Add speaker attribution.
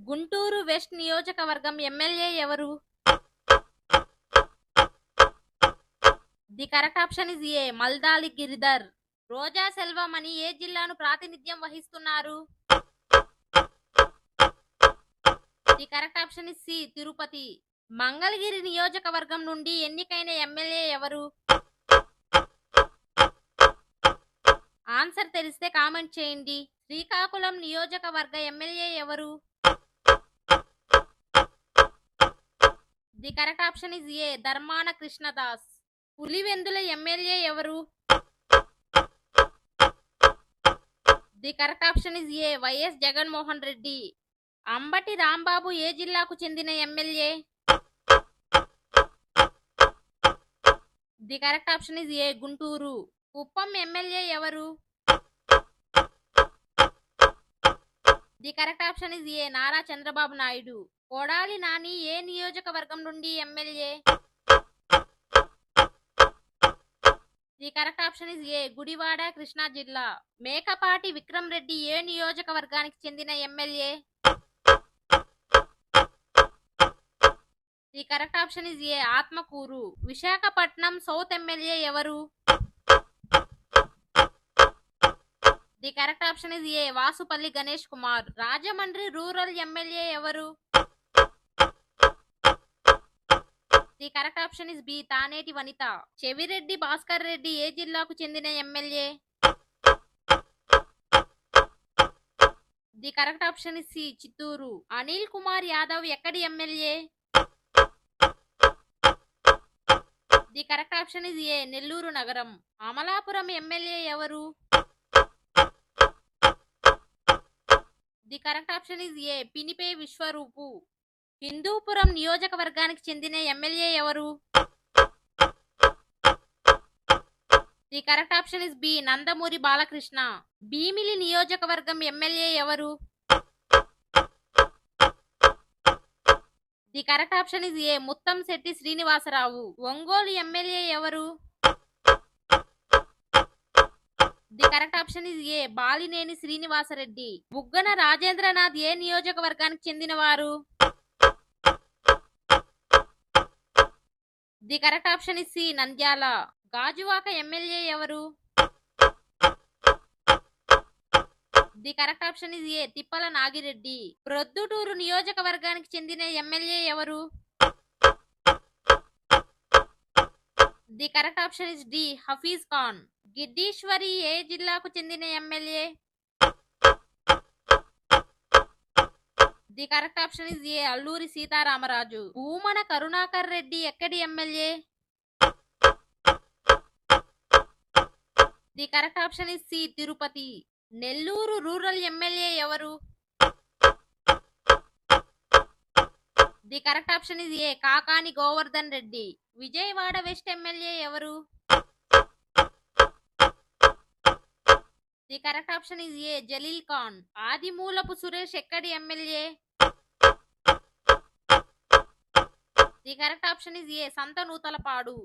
Speaker 1: Guntur west నియోజకవర్గం MLA ఎవరు? The correct option is A Maddali Giridhar. Roja Selvamani ఏ జిల్లాను ప్రాతినిధ్యం వహిస్తున్నారు? The correct option is C Tirupati. Mangalagiri నియోజకవర్గం నుండి ఎన్నికైన ఎమ్మెల్యే ఎవరు? ఆన్సర్ తెలిస్తే కామెంట్ చేయండి. శ్రీకాకుళం నియోజకవర్గ ఎమ్మెల్యే ఎవరు? The correct option is A Dharmana Krishnadas. Pulivendula MLA ఎవరు? The correct option is A YS Jaganmohan Reddy. Ambati Rambabu ఏ జిల్లాకు చెందిన MLA? The correct option is A Guntur. Kuppam MLA ఎవరు? The correct option is A Nara Chandrababu Naidu. Kodali Nani ఏ నియోజకవర్గం నుండి MLA? The correct option is A Gudivada Krishna జిల్లా. మేకపాటి విక్రమ్ రెడ్డి ఏ నియోజకవర్గానికి చెందిన MLA? The correct option is A Atmakur. Visakhapatnam south MLA ఎవరు? The correct option is A Vasupalli Ganesh Kumar. Rajahmundry rural MLA ఎవరు? The correct option is B Taneti Vanitha. Chevireddy Bhaskar Reddy ఏ జిల్లాకు చెందిన MLA? The correct option is C Chittoor. Anil Kumar Yadav ఎక్కడి MLA? The correct option is A Nellore నగరం. Amalapuram MLA ఎవరు? The correct option is A Pinipe Viswarupu. Hindupur నియోజకవర్గానికి చెందిన ఎమ్మెల్యే ఎవరు? The correct option is B Nandamuri Balakrishna. Bheemili నియోజకవర్గం ఎమ్మెల్యే ఎవరు? The correct option is A Muthamsetti Srinivasarao. Ongole MLA ఎవరు? The correct option is A Balineni Srinivasareddy. Buggana Rajendranath ఏ నియోజకవర్గానికి చెందినవారు? The correct option is C Nandyal. Gajuwaka MLA ఎవరు? The correct option is A Tippala Nagireddy. Proddatur నియోజకవర్గానికి చెందిన ఎమ్మెల్యే ఎవరు? The correct option is D Hafeez Khan. Giddeswari ఏ జిల్లాకు చెందిన MLA? The correct option is A Alluri Sitaramaraju. Bhumana Karunakar Reddy ఎక్కడి MLA? The correct option is C Tirupati. Nellore rural MLA ఎవరు? The correct option is A Kakani Govardhan Reddy. Vijayawada west MLA ఎవరు? The correct option is A Jaleel Khan. Adimulapu Suresh ఎక్కడి MLA? The correct option is A Santhanuthalapadu.